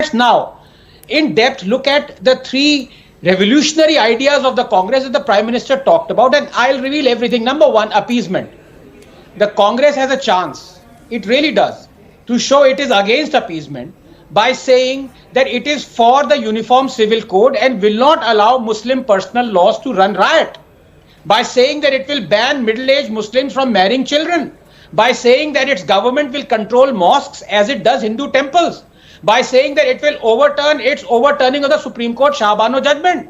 let's now in depth look at the three revolutionary ideas of the Congress that the Prime Minister talked about, and I'll reveal everything. Number one, appeasement. The Congress has a chance, it really does, to show it is against appeasement by saying that it is for the Uniform Civil Code and will not allow Muslim personal laws to run riot, by saying that it will ban middle-aged Muslims from marrying children, by saying that its government will control mosques as it does Hindu temples, by saying that it will overturn its overturning of the Supreme Court Shahbano judgment,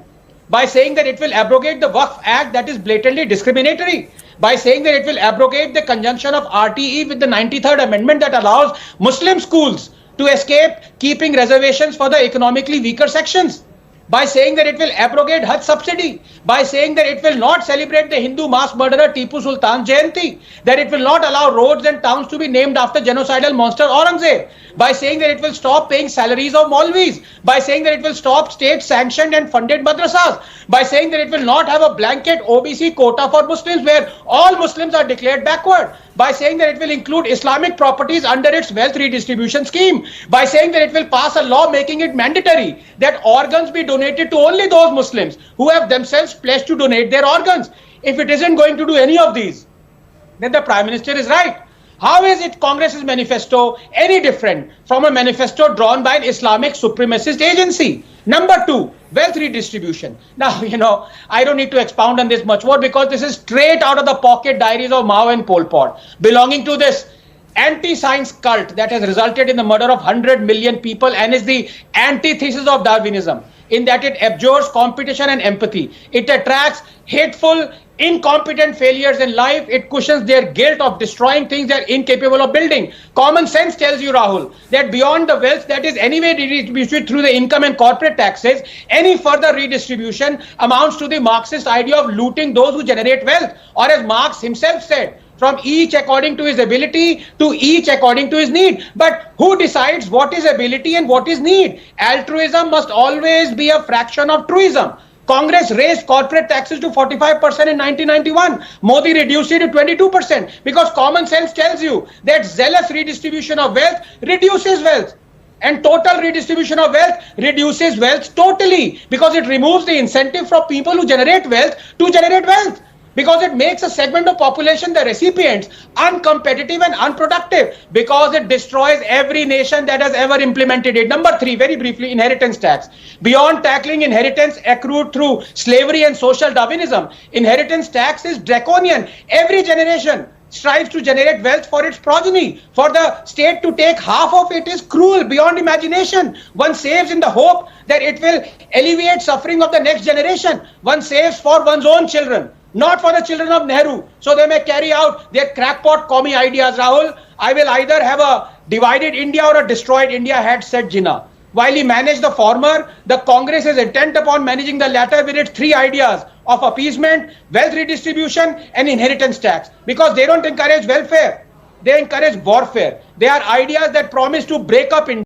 by saying that it will abrogate the Waqf Act that is blatantly discriminatory, by saying that it will abrogate the conjunction of RTE with the 93rd Amendment that allows Muslim schools to escape keeping reservations for the economically weaker sections, by saying that it will abrogate Hajj subsidy, by saying that it will not celebrate the Hindu mass murderer Tipu Sultan's Jayanti, that it will not allow roads and towns to be named after genocidal monster Aurangzeb, by saying that it will stop paying salaries of Maulvis, by saying that it will stop state-sanctioned and funded madrasas, by saying that it will not have a blanket OBC quota for Muslims where all Muslims are declared backward, by saying that it will include Islamic properties under its wealth redistribution scheme, by saying that it will pass a law making it mandatory that organs be donated to only those Muslims who have themselves pledged to donate their organs. If it isn't going to do any of these, then the Prime Minister is right. How is it Congress's manifesto any different from a manifesto drawn by an Islamic supremacist agency? Number two, wealth redistribution. Now, I don't need to expound on this much more because this is straight out of the pocket diaries of Mao and Pol Pot, belonging to this anti-science cult that has resulted in the murder of 100 million people and is the antithesis of Darwinism, in that it abjures competition and empathy. It attracts hateful, incompetent failures in life. It cushions their guilt of destroying things they're incapable of building. Common sense tells you, Rahul, that beyond the wealth that is anyway redistributed through the income and corporate taxes, any further redistribution amounts to the Marxist idea of looting those who generate wealth, or as Marx himself said, from each according to his ability to each according to his need. But who decides what is ability and what is need? Altruism must always be a fraction of truism. Congress raised corporate taxes to 45% in 1991. Modi reduced it to 22% because common sense tells you that zealous redistribution of wealth reduces wealth. And total redistribution of wealth reduces wealth totally because it removes the incentive for people who generate wealth to generate wealth, because it makes a segment of population, the recipients, uncompetitive and unproductive, because it destroys every nation that has ever implemented it. Number three, very briefly, inheritance tax. Beyond tackling inheritance accrued through slavery and social Darwinism, inheritance tax is draconian. Every generation strives to generate wealth for its progeny. For the state to take half of it is cruel beyond imagination. One saves in the hope that it will alleviate suffering of the next generation. One saves for one's own children, not for the children of Nehru, so they may carry out their crackpot commie ideas. Rahul, I will either have a divided India or a destroyed India, had said Jinnah. While he managed the former, the Congress is intent upon managing the latter with its three ideas of appeasement, wealth redistribution and inheritance tax, because they don't encourage welfare, they encourage warfare. They are ideas that promise to break up India.